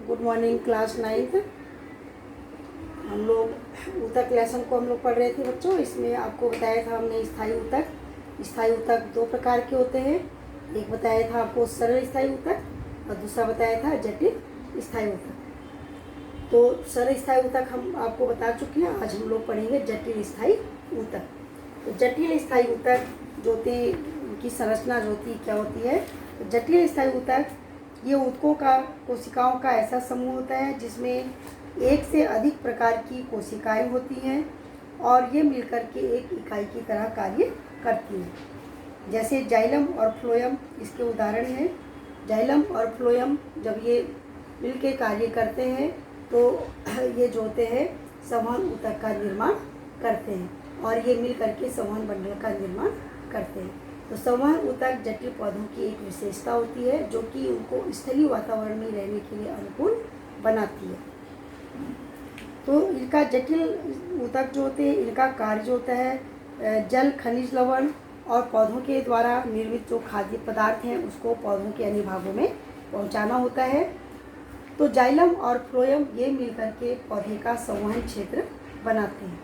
Good morning class 9th। हम लोग ऊतक लेसन को हम लोग पढ़ रहे थे बच्चों। इसमें आपको बताया था हमने स्थायी ऊतक। स्थायी ऊतक दो प्रकार के होते हैं। एक बताया था आपको सरल स्थायी ऊतक और दूसरा बताया था जटिल स्थायी ऊतक। तो सरल स्थायी ऊतक हम आपको बता चुके हैं। आज हम लोग पढ़ेंगे जटिल स्थायी ऊतक। तो जटिल स्थायी ऊतक जो होते हैं उनकी संरचना जो होती है क्या होती है। तो जटिल स्थायी ऊतक ये ऊतकों का कोशिकाओं का ऐसा समूह होता है जिसमें एक से अधिक प्रकार की कोशिकाएं होती हैं और ये मिलकर के एक इकाई की तरह कार्य करती हैं। जैसे जाइलम और फ्लोएम इसके उदाहरण हैं। जाइलम और फ्लोएम जब ये मिलकर कार्य करते हैं तो ये जो होते हैं संवहन ऊतक का निर्माण करते हैं और ये मिलकर के संवहन बंडल का निर्माण करते हैं। तो संवहन ऊतक जटिल पौधों की एक विशेषता होती है जो कि उनको स्थलीय वातावरण में रहने के लिए अनुकूल बनाती है। तो इनका जटिल ऊतक जो होते हैं इनका कार्य जो होता है जल, खनिज लवण और पौधों के द्वारा निर्मित जो खाद्य पदार्थ हैं उसको पौधों के अन्य भागों में पहुंचाना होता है। तो जाइलम और फ्लोएम ये मिलकर के पौधे का संवहन क्षेत्र बनाते हैं।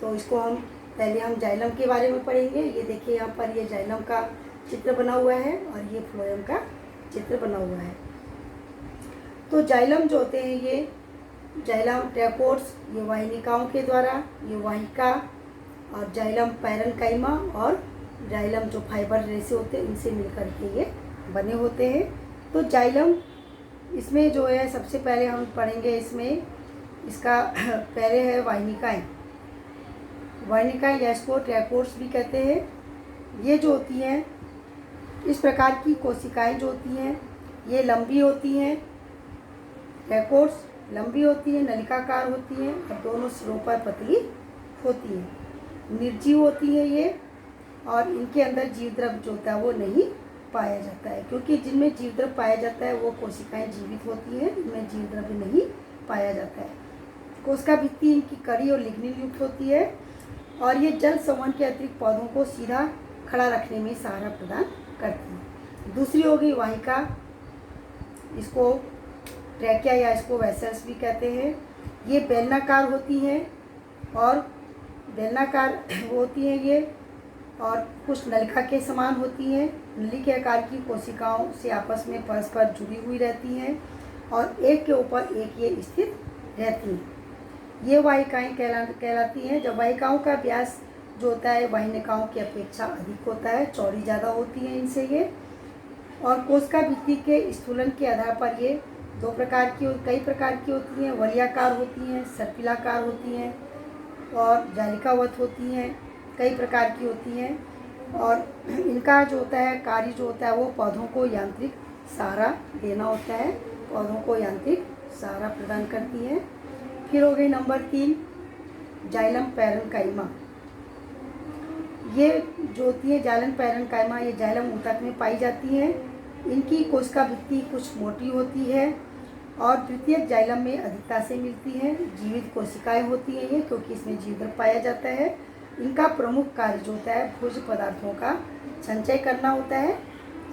तो इसको हम पहले हम जाइलम के बारे में पढ़ेंगे। ये देखिए यहाँ पर ये जाइलम का चित्र बना हुआ है और ये फ्लोएम का चित्र बना हुआ है। तो जाइलम जो होते हैं ये जाइलम ट्रैकोट्स ये वाहिनिकाओं के द्वारा ये वाहिका और जाइलम पैरेन्काइमा और जाइलम जो फाइबर रेसे होते हैं इनसे मिलकर के ये बने होते हैं। तो जाइलम इसमें जो है सबसे पहले हम पढ़ेंगे इसमें इसका पहले है वाहिनिकाएँ। वाहिनिकाएँ या इसको ट्रैकोट्स भी कहते हैं। ये जो होती हैं इस प्रकार की कोशिकाएं जो होती हैं ये लंबी होती हैं। ट्रैकोट्स लंबी होती है, नलिकाकार होती हैं और दोनों सिरों पर पतली होती हैं। निर्जीव होती है ये और इनके अंदर जीव द्रव्य जो होता है वो नहीं पाया जाता है क्योंकि जिनमें जीव द्रव्य पाया जाता है वो कोशिकाएं जीवित होती हैं, इनमें जीव द्रव्य नहीं पाया जाता है। कोशिका भित्ति इनकी कड़ी और लिग्निन युक्त होती है और ये जल संवहन के अतिरिक्त पौधों को सीधा खड़ा रखने में सहारा प्रदान करती है। दूसरी हो गई वाहिका, इसको ट्रैकिया या इसको वेसल्स भी कहते हैं। ये बेलनाकार होती हैं और बेलनाकार होती हैं ये और कुछ नलिका के समान होती हैं। नली के आकार की कोशिकाओं से आपस में परस्पर जुड़ी हुई रहती हैं और एक के ऊपर एक ये स्थित रहती हैं। ये वाहिकाएँ कहलाती हैं। जब वाहिकाओं का व्यास जो होता है वाहिनिकाओं की अपेक्षा अधिक होता है, चौड़ी ज़्यादा होती है इनसे ये। और कोशिका भित्ति के स्थूलन के आधार पर ये कई प्रकार की होती हैं। वलयाकार होती हैं, सर्पिलाकार होती हैं और जालिकावत होती हैं, कई प्रकार की होती हैं। और इनका जो होता है कार्य जो होता है वो पौधों को यांत्रिक सहारा देना होता है, पौधों को यांत्रिक सहारा प्रदान करती हैं। फिर हो गई नंबर 3 जाइलम पैरेन्काइमा। ये जो होती है जाइलम पैरेन्काइमा ये जाइलम ऊतक में पाई जाती हैं। इनकी कोशिका भित्ति कुछ मोटी होती है और द्वितीयक जाइलम में अधिकता से मिलती हैं। जीवित कोशिकाएं होती हैं ये क्योंकि इसमें जीव द्रव्य पाया जाता है। इनका प्रमुख कार्य जो होता है भोज्य पदार्थों का संचय करना होता है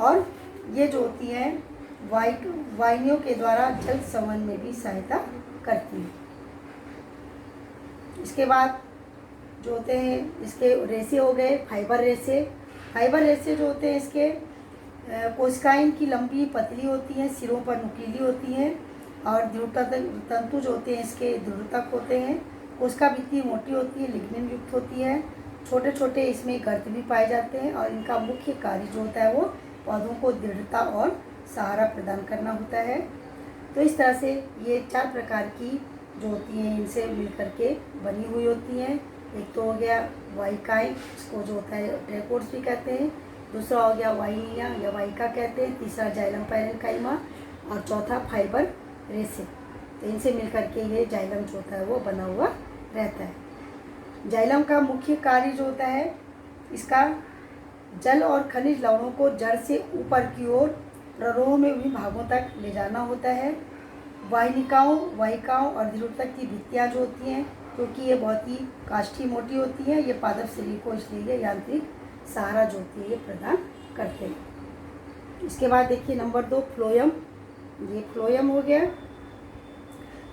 और ये जो होती हैं वाहिनियों के द्वारा जल संवहन में भी सहायता करती हैं। इसके बाद जो होते हैं इसके रेसे हो गए फाइबर रेसे। फाइबर रेसे जो होते हैं इसके कोशिकाएं इनकी लंबी पतली होती हैं, सिरों पर नुकीली होती हैं और तंतु जो होते हैं इसके दृढ़तक होते हैं। कोशिका भित्ति मोटी होती है, लिग्निन युक्त होती है। छोटे छोटे इसमें गर्त भी पाए जाते हैं और इनका मुख्य कार्य जो होता है वो पौधों को दृढ़ता और सहारा प्रदान करना होता है। तो इस तरह से ये 4 प्रकार की जो होती हैं इनसे मिलकर के बनी हुई होती हैं। एक तो हो गया वाहिकाएँ, इसको जो होता है ट्रैकोट्स भी कहते हैं। दूसरा हो गया वाहिनियाँ या वाहिका कहते हैं। तीसरा जाइलम पैरेन्काइमा और चौथा फाइबर रेसे। तो इनसे मिलकर के ये जाइलम जो होता है वो बना हुआ रहता है। जाइलम का मुख्य कार्य जो होता है इसका जल और खनिज लवणों को जड़ से ऊपर की ओर प्ररोह में विभिन्न भागों तक ले जाना होता है। वाहिकाओं और दृढ़तक की भित्तियाँ जो होती हैं क्योंकि ये बहुत ही काष्ठी मोटी होती है ये पादप शरीर को इसलिए यांत्रिक सहारा जो होती है ये प्रदान करते हैं। इसके बाद देखिए नंबर 2 फ्लोएम। ये फ्लोएम हो गया।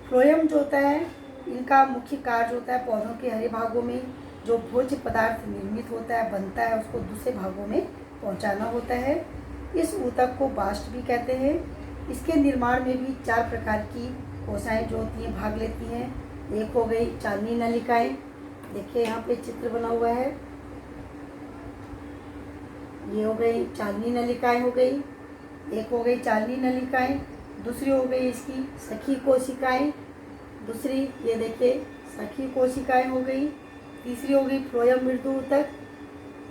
फ्लोएम जो होता है, इनका मुख्य कार्य होता है पौधों के हरे भागों में जो भोज्य पदार्थ निर्मित होता है, बनता है, उसको दूसरे भागों में पहुंचाना होता है। इस ऊतक को बास्ट भी कहते हैं। इसके निर्माण में भी 4 प्रकार की कोशिकाएं जो होती हैं भाग लेती हैं। एक हो गई चांदनी नलिकाएं, देखिए यहाँ पे चित्र बना हुआ है, ये हो गई चांदनी नलिकाएं हो गई। एक हो गई चांदनी नलिकाएं, दूसरी हो गई इसकी सखी कोशिकाएं, दूसरी ये देखिए सखी कोशिकाएं हो गई। तीसरी हो गई फ्लोएम मृदु ऊतक,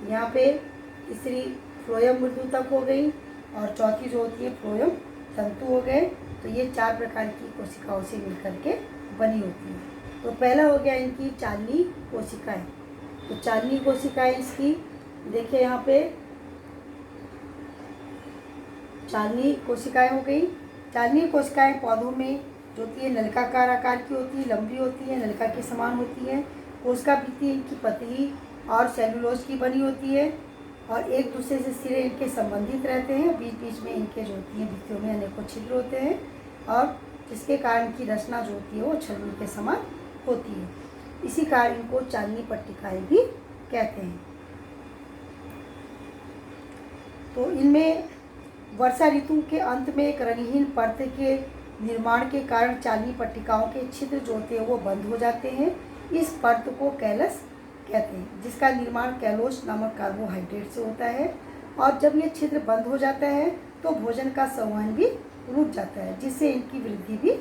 यहाँ पे तीसरी फ्लोएम मृदु ऊतक हो गई, और चौथी जो होती है फ्लोएम तंतु हो गए। तो ये 4 प्रकार की कोशिकाओं से मिलकर के बनी होती है। तो पहला हो गया इनकी चांदनी कोशिकाएं। तो चांदनी कोशिकाएं इसकी देखिए यहाँ पे चांदनी कोशिकाएं हो गई। चांदनी कोशिकाएं पौधों में जो होती है नलिकाकार आकार की होती है, लंबी होती है, नलिका के समान होती है। कोशिका भित्ति इनकी पतली और सेलुलोज की बनी होती है और एक दूसरे से सिरे इनके संबंधित रहते हैं। बीच बीच में इनके जो होती है भित्तियों में अनेकों छिद्र होते हैं और जिसके कारण की रचना जो होती है वो छलनी के समान होती है। इसी कारण इनको चांदनी पट्टिकाएं भी कहते हैं। तो इनमें वर्षा ऋतु के अंत में एक रंगहीन परत के निर्माण के कारण चांदनी पट्टिकाओं के छिद्र जो होते हैं वो बंद हो जाते हैं। इस परत को कैलस कहते हैं, जिसका निर्माण कैलोस नामक कार्बोहाइड्रेट से होता है। और जब ये छिद्र बंद हो जाता है तो भोजन का संवहन भी रुक जाता है, जिससे इनकी वृद्धि भी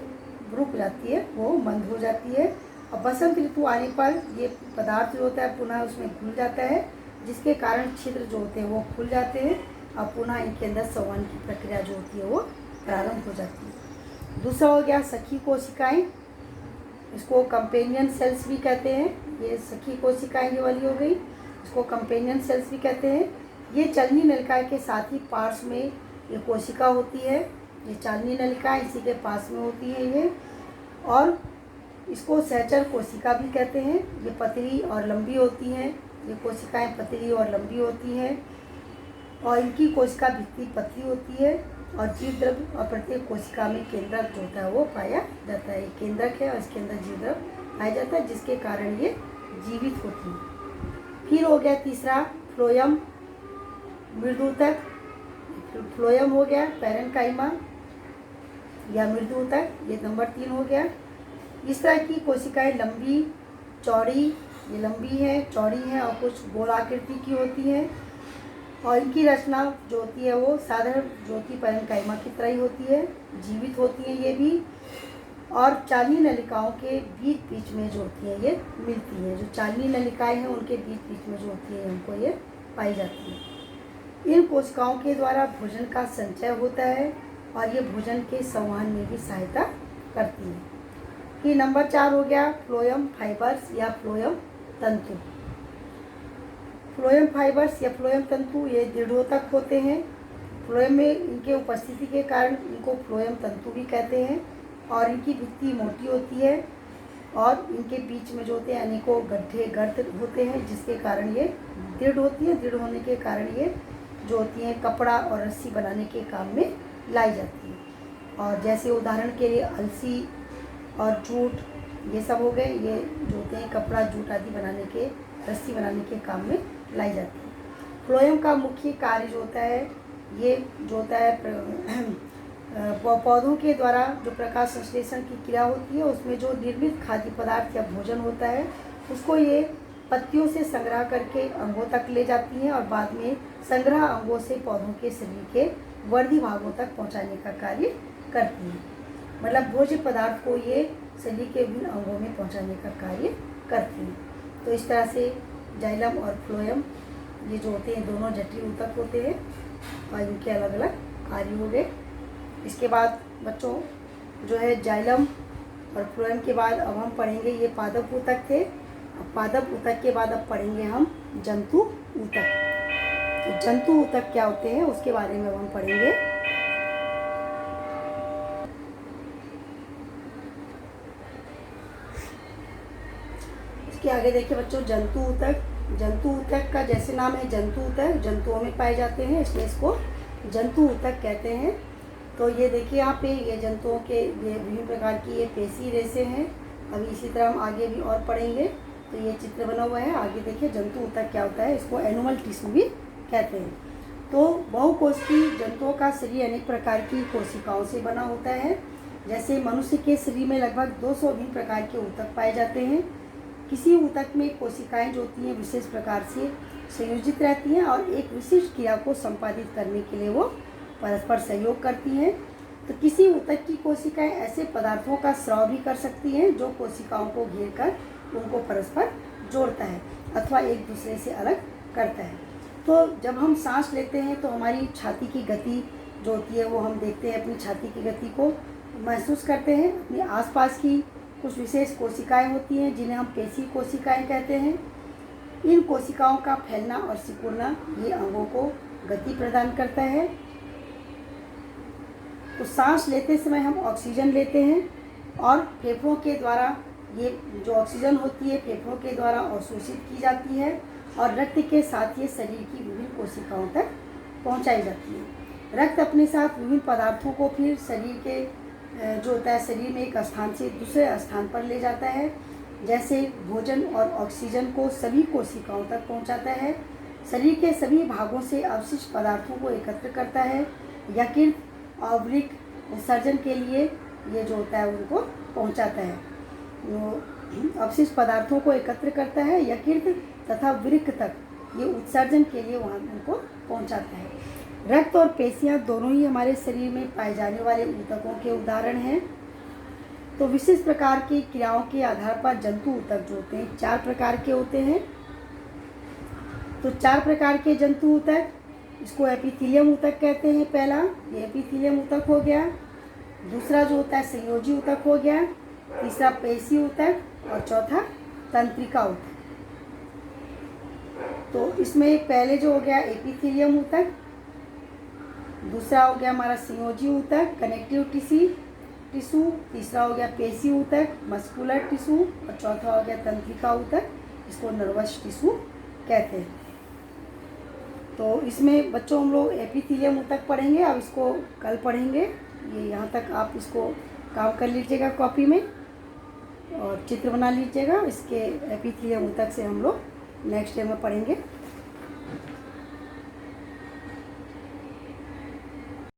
रुक जाती है, वो मंद हो जाती है। और बसंत ऋतु आने पर ये पदार्थ जो होता है पुनः उसमें घुल जाता है, जिसके कारण छिद्र जो होते हैं वो खुल जाते हैं और पुनः इनके अंदर संवहन की प्रक्रिया जो होती है वो प्रारंभ हो जाती है। दूसरा हो गया सखी कोशिकाएं, इसको कंपेनियन सेल्स भी कहते हैं। ये सखी कोशिकाएं ये वाली हो गई, इसको कंपेनियन सेल्स भी कहते हैं। ये चांदनी नलिका के साथ ही पार्श्व में ये कोशिका होती है। ये चांदनी नलिका इसी के पास में होती है ये, और इसको सहचर कोशिका भी कहते हैं। ये पतली और लंबी होती हैं, ये कोशिकाएं पतली और लंबी होती हैं और इनकी कोशिका भित्ति पतली होती है और जीव द्रव्य और प्रत्येक कोशिका में केंद्रक जो होता है वो पाया जाता है। ये केंद्रक है और इसके अंदर जीव द्रव्य पाया जाता है, जिसके कारण ये जीवित होती है। फिर हो गया तीसरा फ्लोएम मृदुतक। फ्लोएम हो गया पैरेन्काइमा या मृदुतक, ये नंबर 3 हो गया। इस तरह की कोशिकाएं लंबी चौड़ी, ये लंबी है चौड़ी है और कुछ गोलाकृति की होती है और इनकी रचना जो होती है वो साधारण जो होती है पैरेन्काइमा की तरह ही होती है, जीवित होती है ये भी। और चांदनी नलिकाओं के बीच बीच में जो होती है ये मिलती है। जो चांदनी नलिकाएं हैं उनके बीच बीच में जो होती है हमको ये पाई जाती है। इन कोशिकाओं के द्वारा भोजन का संचय होता है और ये भोजन के संवहन में भी सहायता करती है। फिर नंबर 4 हो गया फ्लोएम फाइबर्स या फ्लोएम तंतु। फ्लोएम फाइबर्स या फ्लोएम तंतु ये दृढ़ोतक होते हैं। फ्लोएम में इनके उपस्थिति के कारण इनको फ्लोएम तंतु भी कहते हैं और इनकी भित्ति मोटी होती है और इनके बीच में जो होते हैं अनेकों गड्ढे गर्त होते हैं, जिसके कारण ये दृढ़ होती है। दृढ़ होने के कारण ये जो होती हैं कपड़ा और रस्सी बनाने के काम में लाई जाती है। और जैसे उदाहरण के लिए अलसी और जूट ये सब हो गए, ये जो होते हैं कपड़ा जूट आदि बनाने के, रस्सी बनाने के काम में लाई जाती है। फ्लोएम का मुख्य कार्य जो होता है ये जो होता है पौधों के द्वारा जो प्रकाश संश्लेषण की क्रिया होती है उसमें जो निर्मित खाद्य पदार्थ या भोजन होता है उसको ये पत्तियों से संग्रह करके अंगों तक ले जाती हैं और बाद में संग्रह अंगों से पौधों के शरीर के वर्धी भागों तक पहुंचाने का कार्य करती हैं। मतलब भोज्य पदार्थ को ये शरीर के विभिन्न अंगों में पहुंचाने का कार्य करती हैं। तो इस तरह से जाइलम और फ्लोएम ये जो होते हैं दोनों जटिल ऊतक होते हैं और इनके अलग अलग कार्य हो गए। इसके बाद बच्चों जो है जाइलम और फ्लोएम के बाद अब हम पढ़ेंगे, ये पादप ऊतक थे। अब पादप ऊतक के बाद अब पढ़ेंगे हम जंतु ऊतक। तो जंतु ऊतक क्या होते हैं उसके बारे में अब हम पढ़ेंगे। इसके आगे देखिए बच्चों जंतु ऊतक। जंतु ऊतक का जैसे नाम है जंतु ऊतक, जंतुओं में पाए जाते हैं इसलिए इसको जंतु ऊतक कहते हैं। तो ये देखिए यहाँ पे ये जंतुओं के ये विभिन्न प्रकार की ये पेशी रेशे हैं। अभी इसी तरह हम आगे भी और पढ़ेंगे। तो ये चित्र बना हुआ है, आगे देखिए जंतु ऊतक क्या होता है, इसको एनिमल टिश्यू भी कहते हैं। तो बहुकोशिकीय जंतुओं का शरीर अनेक प्रकार की कोशिकाओं से बना होता है। जैसे मनुष्य के शरीर में लगभग 200 विभिन्न प्रकार के ऊतक पाए जाते हैं। किसी ऊतक में कोशिकाएं जो होती हैं विशेष प्रकार से संयोजित रहती हैं और एक विशिष्ट क्रिया को संपादित करने के लिए वो परस्पर सहयोग करती हैं। तो किसी ऊतक की कोशिकाएं ऐसे पदार्थों का स्राव भी कर सकती हैं जो कोशिकाओं को घेर कर उनको परस्पर जोड़ता है अथवा एक दूसरे से अलग करता है। तो जब हम सांस लेते हैं तो हमारी छाती की गति जो होती है वो हम देखते हैं, अपनी छाती की गति को महसूस करते हैं। अपने आसपास की कुछ विशेष कोशिकाएं होती हैं जिन्हें हम पेशी कोशिकाएं कहते हैं। इन कोशिकाओं का फैलना और सिकुड़ना ये अंगों को गति प्रदान करता है। तो सांस लेते समय हम ऑक्सीजन लेते हैं और फेफड़ों के द्वारा ये जो ऑक्सीजन होती है फेफड़ों के द्वारा अवशोषित की जाती है और रक्त के साथ ये शरीर की विभिन्न कोशिकाओं तक पहुंचाई जाती है। रक्त अपने साथ विभिन्न पदार्थों को फिर शरीर के जो होता है शरीर में एक स्थान से दूसरे स्थान पर ले जाता है। जैसे भोजन और ऑक्सीजन को सभी कोशिकाओं तक पहुंचाता है, शरीर के सभी भागों से अवशिष्ट पदार्थों को एकत्र करता है, यकृत आवृक विसर्जन के लिए ये जो होता है उनको पहुंचाता है। वो अवशिष्ट पदार्थों को एकत्र करता है, यकृत तथा वृक्क तक ये उत्सर्जन के लिए वहाँ उनको पहुंचाता है। रक्त और पेशियाँ दोनों ही हमारे शरीर में पाए जाने वाले ऊतकों के उदाहरण हैं। तो विशेष प्रकार की क्रियाओं के आधार पर जंतु ऊतक जो होते हैं 4 प्रकार के होते हैं। तो 4 प्रकार के जंतु ऊतक, इसको एपिथेलियम ऊतक कहते हैं। पहला ये एपिथेलियम ऊतक हो गया, दूसरा जो होता है संयोजी ऊतक हो गया, तीसरा पेशी ऊतक और चौथा तंत्रिका ऊतक। तो इसमें पहले जो हो गया एपिथेलियम ऊतक, दूसरा हो गया हमारा संयोजी ऊतक कनेक्टिव टिश्यू, तीसरा हो गया पेशी ऊतक मस्कुलर टिश्यू और चौथा हो गया तंत्रिका ऊतक, इसको नर्वस टिश्यू कहते हैं। तो इसमें बच्चों हम लोग एपिथेलियम ऊतक पढ़ेंगे, अब इसको कल पढ़ेंगे। ये यहाँ तक आप इसको काम कर लीजिएगा कॉपी में और चित्र बना लीजिएगा। इसके एपिथेलियम ऊतक से हम लोग नेक्स्ट डे में पढ़ेंगे।